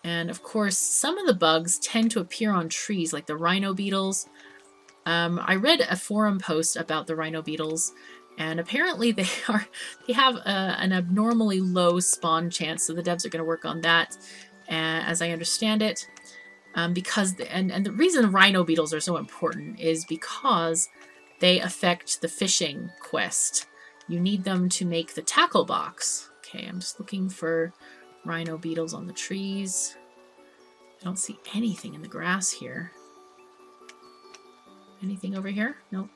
S1: And of course, some of the bugs tend to appear on trees, like the rhino beetles. I read a forum post about the rhino beetles, and apparently they have an abnormally low spawn chance, so the devs are going to work on that, as I understand it. Because the reason rhino beetles are so important is because they affect the fishing quest. You need them to make the tackle box. Okay, I'm just looking for rhino beetles on the trees. I don't see anything in the grass here. Anything over here? Nope.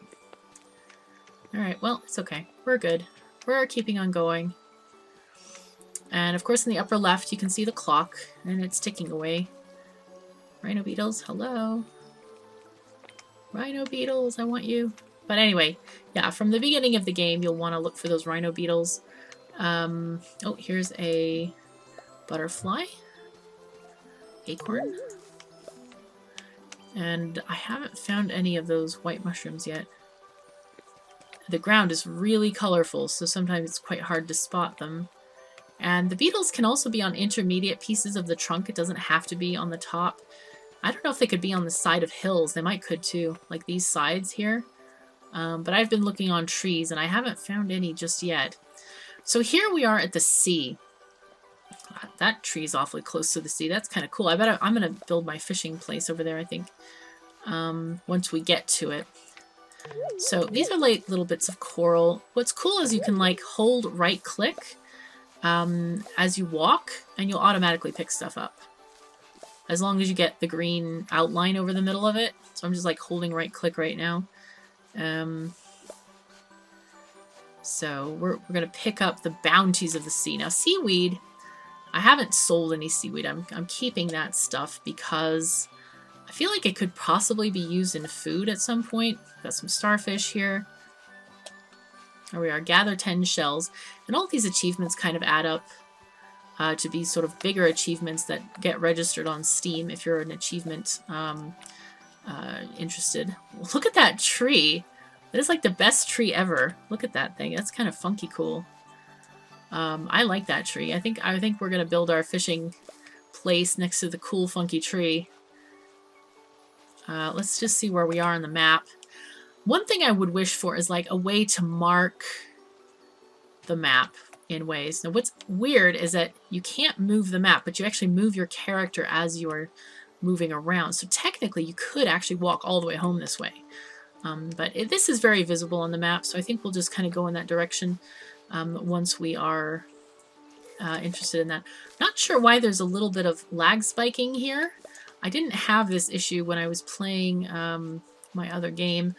S1: Alright, well, it's okay. We're good. We're keeping on going. And of course in the upper left you can see the clock, and it's ticking away. Rhino beetles, hello. Rhino beetles, I want you. But anyway, yeah, from the beginning of the game you'll want to look for those rhino beetles. Oh, here's a butterfly. Acorn. And I haven't found any of those white mushrooms yet. The ground is really colorful, so sometimes it's quite hard to spot them. And the beetles can also be on intermediate pieces of the trunk. It doesn't have to be on the top. I don't know if they could be on the side of hills. They might could too, like these sides here. But I've been looking on trees and I haven't found any just yet. So here we are at the sea. That tree's awfully close to the sea. That's kind of cool. I bet I'm going to build my fishing place over there, I think, once we get to it. So these are like little bits of coral. What's cool is you can like hold right click as you walk and you'll automatically pick stuff up. As long as you get the green outline over the middle of it. So I'm just like holding right click right now. So we're going to pick up the bounties of the sea. Now seaweed, I haven't sold any seaweed. I'm keeping that stuff because I feel like it could possibly be used in food at some point. Got some starfish here. There we are. Gather 10 shells. And all these achievements kind of add up to be sort of bigger achievements that get registered on Steam if you're an achievement interested. Look at that tree. That is like the best tree ever. Look at that thing. That's kind of funky cool. I like that tree. I think we're gonna build our fishing place next to the cool funky tree. Let's just see where we are on the map. One thing I would wish for is like a way to mark the map in ways. Now what's weird is that you can't move the map, but you actually move your character as you're moving around. So technically you could actually walk all the way home this way. But this is very visible on the map, so I think we'll just kind of go in that direction once we are interested in that. Not sure why there's a little bit of lag spiking here. I didn't have this issue when I was playing my other game.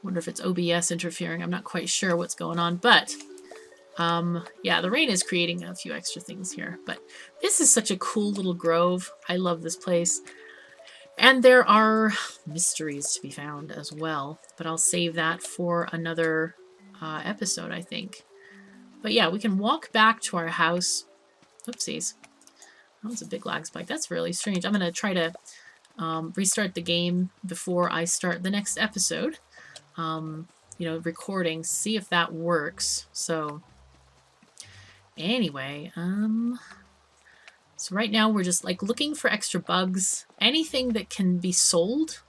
S1: Wonder if it's OBS interfering. I'm not quite sure what's going on, but yeah, the rain is creating a few extra things here. But this is such a cool little grove. I love this place. And there are mysteries to be found as well, but I'll save that for another episode, I think. But yeah, we can walk back to our house. Oopsies. That was a big lag spike. That's really strange. I'm going to try to restart the game before I start the next episode. You know, recording, see if that works. So anyway, so right now we're just like looking for extra bugs, anything that can be sold,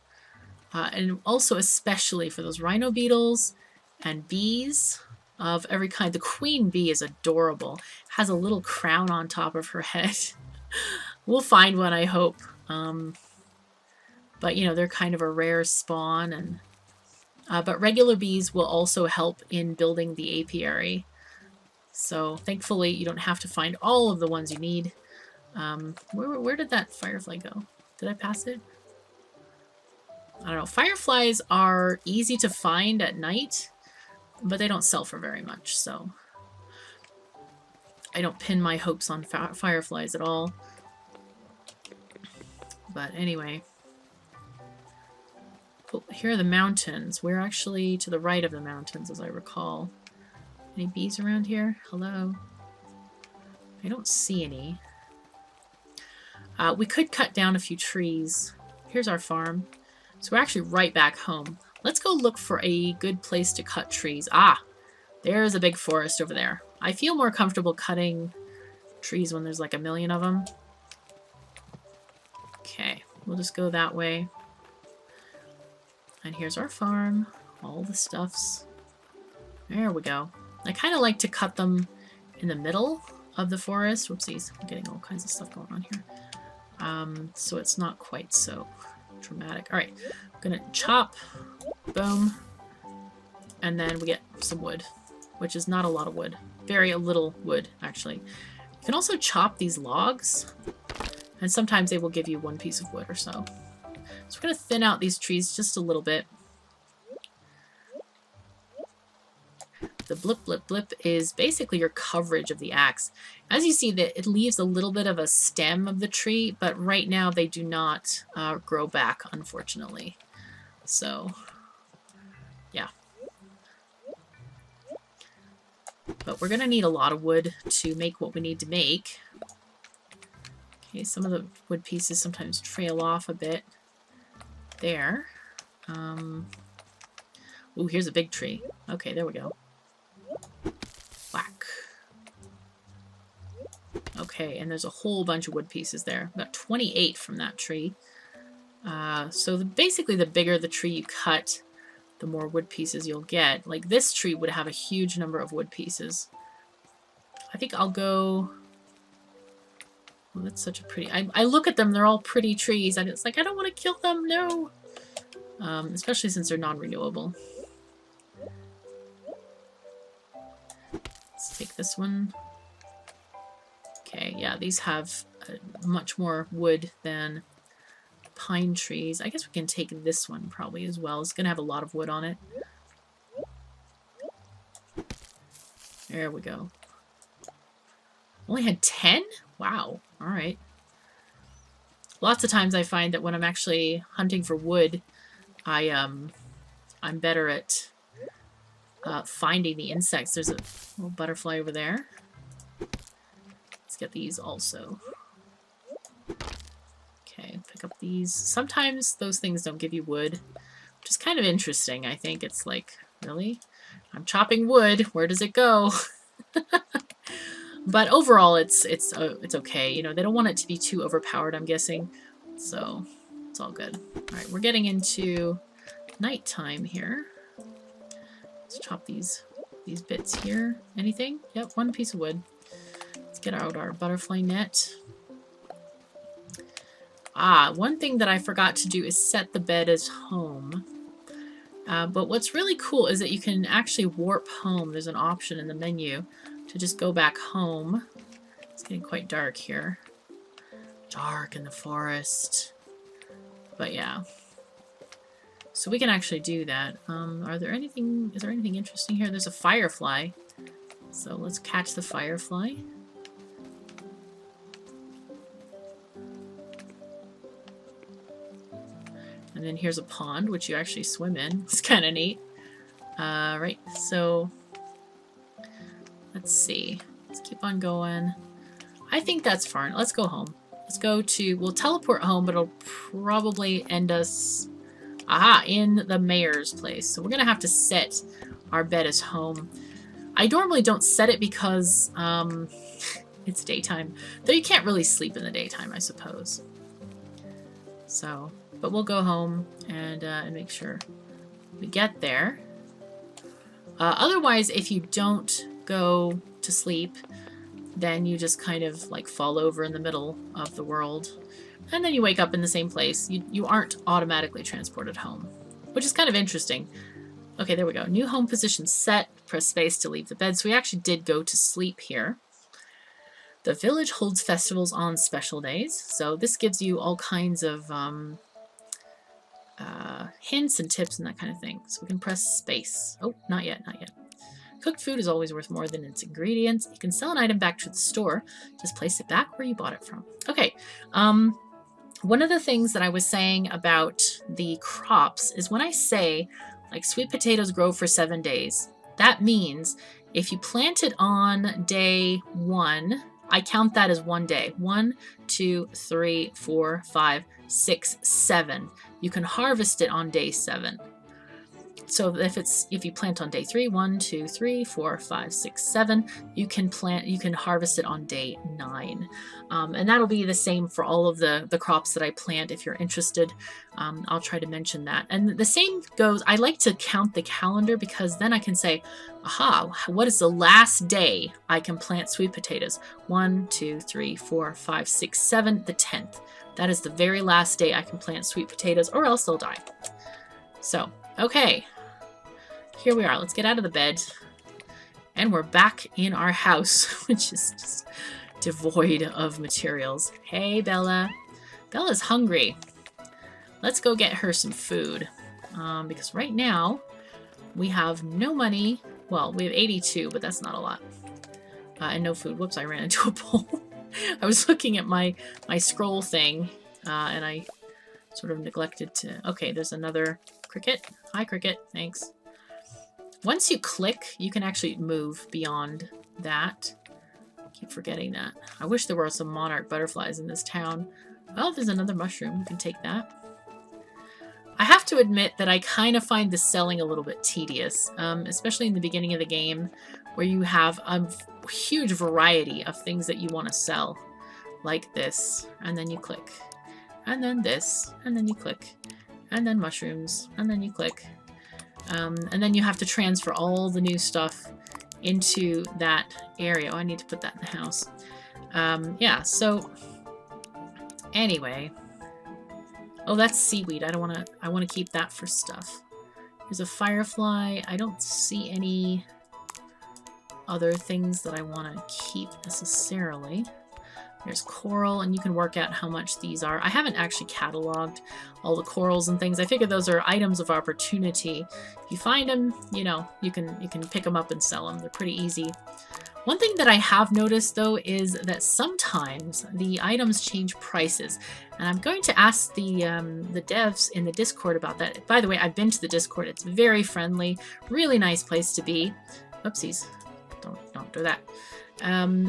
S1: and also especially for those rhino beetles and bees of every kind. The queen bee is adorable, has a little crown on top of her head. We'll find one, I hope. But you know, they're kind of a rare spawn, and but regular bees will also help in building the apiary. So thankfully you don't have to find all of the ones you need. Where did that firefly go? Did I pass it? I don't know. Fireflies are easy to find at night, but they don't sell for very much, so I don't pin my hopes on fireflies at all. But anyway. Oh, here are the mountains. We're actually to the right of the mountains, as I recall. Any bees around here? Hello? I don't see any. We could cut down a few trees. Here's our farm. So we're actually right back home. Let's go look for a good place to cut trees. Ah, there's a big forest over there. I feel more comfortable cutting trees when there's like a million of them. Okay, we'll just go that way. And here's our farm. All the stuffs. There we go. I kind of like to cut them in the middle of the forest. Whoopsies, I'm getting all kinds of stuff going on here. So it's not quite so dramatic. All right, I'm gonna chop, boom, and then we get some wood, which is not a lot of wood. Very little wood, actually. You can also chop these logs, and sometimes they will give you one piece of wood or so. So we're gonna thin out these trees just a little bit. The blip, blip, blip is basically your coverage of the axe. As you see, that it leaves a little bit of a stem of the tree, but right now they do not grow back, unfortunately. So, yeah. But we're going to need a lot of wood to make what we need to make. Okay, some of the wood pieces sometimes trail off a bit. There. Ooh, here's a big tree. Okay, there we go. Whack. Okay, and there's a whole bunch of wood pieces there. Got 28 from that tree. So basically the bigger the tree you cut, the more wood pieces you'll get. Like this tree would have a huge number of wood pieces. I think I'll go... Oh, that's such a pretty... I look at them, they're all pretty trees, and it's like, I don't want to kill them, no! Especially since they're non-renewable. Let's take this one. Okay, yeah, these have much more wood than pine trees. I guess we can take this one probably as well. It's going to have a lot of wood on it. There we go. Only had 10? Wow. Alright. Lots of times I find that when I'm actually hunting for wood, I'm better at finding the insects. There's a little butterfly over there. Let's get these also. Okay, pick up these. Sometimes those things don't give you wood, which is kind of interesting. I think it's like, really? I'm chopping wood. Where does it go? But overall, it's okay. You know, they don't want it to be too overpowered, I'm guessing. So it's all good. All right, we're getting into nighttime here. Let's chop these bits here. Anything? Yep, one piece of wood. Let's get out our butterfly net. Ah, one thing that I forgot to do is set the bed as home. But what's really cool is that you can actually warp home. There's an option in the menu to just go back home. It's getting quite dark here. Dark in the forest. But yeah. So we can actually do that. Is there anything interesting here? There's a firefly. So let's catch the firefly. And then here's a pond, which you actually swim in. It's kind of neat. Right, so let's see. Let's keep on going. I think that's far. Let's go home. Let's go to... We'll teleport home, but it'll probably end us... Aha! In the mayor's place. So we're going to have to set our bed as home. I normally don't set it because it's daytime. Though you can't really sleep in the daytime, I suppose. So... But we'll go home and make sure we get there. Otherwise, if you don't go to sleep, then you just kind of like fall over in the middle of the world. And then you wake up in the same place. You aren't automatically transported home, which is kind of interesting. Okay, there we go. New home position set. Press space to leave the bed. So we actually did go to sleep here. The village holds festivals on special days. So this gives you all kinds of... hints and tips and that kind of thing. So we can press space. Oh, not yet, not yet. Cooked food is always worth more than its ingredients. You can sell an item back to the store. Just place it back where you bought it from. Okay. one of the things that I was saying about the crops is when I say like sweet potatoes grow for 7 days, that means if you plant it on day 1, I count that as 1 day. 1, 2, 3, 4, 5, 6, 7. You can harvest it on day 7. So if you plant on day 3, 1, 2, 3, 4, 5, 6, 7, you can harvest it on day 9. And that'll be the same for all of the crops that I plant. If you're interested, I'll try to mention that. And the same goes, I like to count the calendar because then I can say, aha, what is the last day I can plant sweet potatoes? 1, 2, 3, 4, 5, 6, 7, the 10th. That is the very last day I can plant sweet potatoes, or else they'll die. So, okay. Here we are. Let's get out of the bed. And we're back in our house, which is just devoid of materials. Hey, Bella. Bella's hungry. Let's go get her some food. Because right now, we have no money. Well, we have 82, but that's not a lot. And no food. Whoops, I ran into a bowl. I was looking at my scroll thing, and I sort of neglected to... Okay, there's another cricket. Hi, cricket. Thanks. Once you click, you can actually move beyond that. I keep forgetting that. I wish there were some monarch butterflies in this town. Well, there's another mushroom. You can take that. I have to admit that I kind of find the selling a little bit tedious, especially in the beginning of the game, where you have a huge variety of things that you want to sell. Like this, and then you click. And then this, and then you click. And then mushrooms, and then you click. And then you have to transfer all the new stuff into that area. Oh, I need to put that in the house. Yeah, so anyway. Oh, that's seaweed. I want to keep that for stuff. There's a firefly. I don't see any other things that I want to keep necessarily. There's coral, and you can work out how much these are. I haven't actually cataloged all the corals and things. I figure those are items of opportunity. If you find them, you know, you can pick them up and sell them. They're pretty easy. One thing that I have noticed, though, is that sometimes the items change prices. And I'm going to ask the devs in the Discord about that. By the way, I've been to the Discord. It's very friendly. Really nice place to be. Oopsies. Don't do that.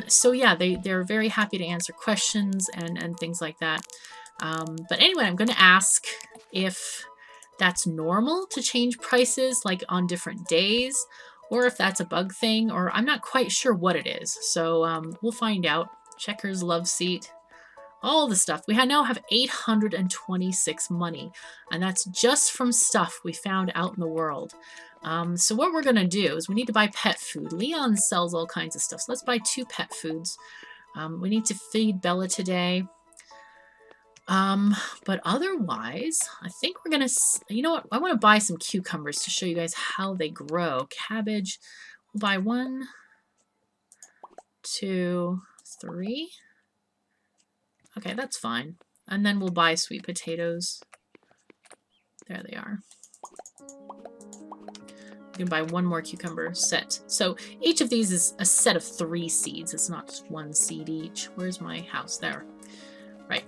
S1: So yeah, they're very happy to answer questions and things like that. But anyway, I'm going to ask if that's normal to change prices like on different days, or if that's a bug thing, or I'm not quite sure what it is. So we'll find out. Checkers, love seat, all the stuff. We now have 826 money, and that's just from stuff we found out in the world. So what we're going to do is we need to buy pet food. Leon sells all kinds of stuff. So let's buy 2 pet foods. We need to feed Bella today. But otherwise, I think we're going to... You know what? I want to buy some cucumbers to show you guys how they grow. Cabbage. We'll buy 1, 2, 3. Okay, that's fine. And then we'll buy sweet potatoes. There they are. You can buy 1 more cucumber set. So each of these is a set of 3 seeds. It's not just 1 seed each. Where's my house? There. Right.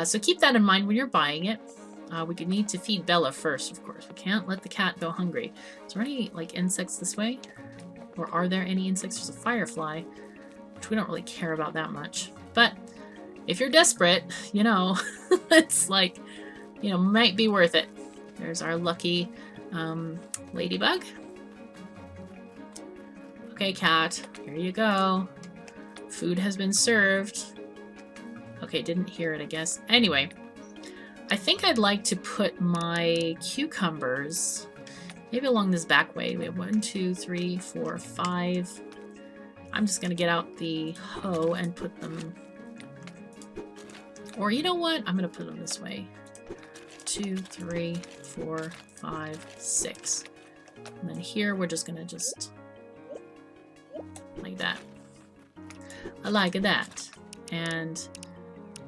S1: So keep that in mind when you're buying it. We could need to feed Bella first, of course. We can't let the cat go hungry. Is there any like insects this way? Or are there any insects? There's a firefly, which we don't really care about that much. But if you're desperate, you know, it's like, you know, might be worth it. There's our lucky ladybug. Okay, cat, here you go. Food has been served. Okay, didn't hear it, I guess. Anyway, I think I'd like to put my cucumbers maybe along this back way. We have 1, 2, 3, 4, 5. I'm just gonna get out the hoe and put them, or you know what? I'm gonna put them this way. 2, 3, 4, 5, 6. And then here we're just gonna like that. I like that. And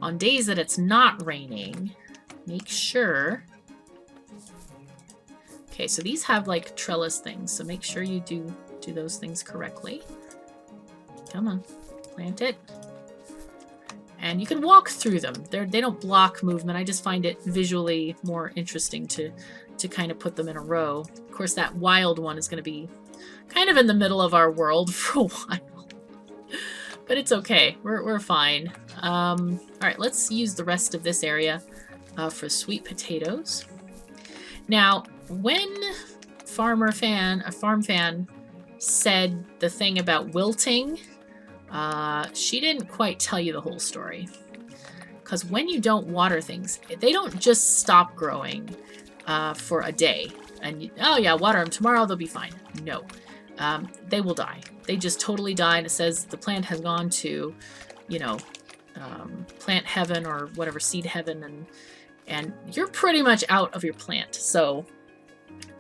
S1: on days that it's not raining, make sure... Okay, so these have like trellis things, so make sure you do those things correctly. Come on, plant it. And you can walk through them. They don't block movement. I just find it visually more interesting to kind of put them in a row. Of course, that wild one is going to be kind of in the middle of our world for a while. But it's okay. We're fine. All right, let's use the rest of this area for sweet potatoes. Now, when a farm fan, said the thing about wilting, she didn't quite tell you the whole story. Because when you don't water things, they don't just stop growing for a day. And oh yeah, water them tomorrow, they'll be fine. No, they will die. They just totally die, and it says the plant has gone to, you know, plant heaven or whatever, seed heaven, and you're pretty much out of your plant. So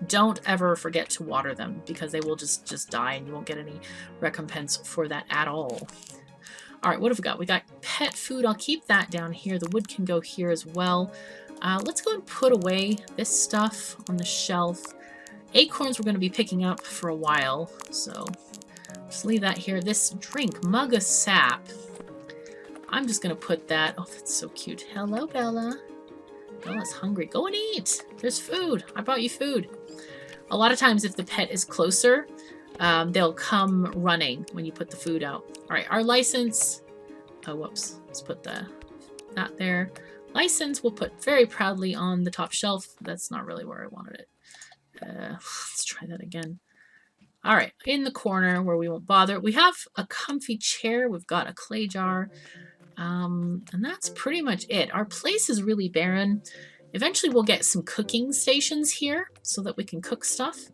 S1: don't ever forget to water them, because they will just die and you won't get any recompense for that at all. All right, what have we got? We got pet food. I'll keep that down here. The wood can go here as well. Let's go and put away this stuff on the shelf. Acorns we're going to be picking up for a while, so just leave that here. This drink, mug of sap, I'm just going to put that. Oh, that's so cute. Hello, Bella. Bella's hungry. Go and eat. There's food. I brought you food. A lot of times if the pet is closer, they'll come running when you put the food out. All right, our license. Oh, whoops. Let's put that there. License we'll put very proudly on the top shelf. That's not really where I wanted it. Let's try that again. All right, in the corner where we won't bother. We have a comfy chair. We've got a clay jar. And that's pretty much it. Our place is really barren. Eventually we'll get some cooking stations here so that we can cook stuff.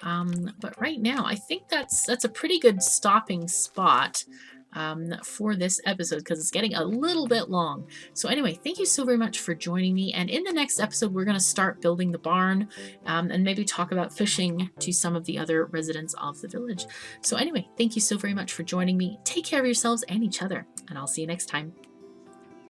S1: But right now, I think that's a pretty good stopping spot for this episode, because it's getting a little bit long. So anyway, thank you so very much for joining me. And in the next episode, we're going to start building the barn and maybe talk about fishing to some of the other residents of the village. So anyway, thank you so very much for joining me. Take care of yourselves and each other, and I'll see you next time.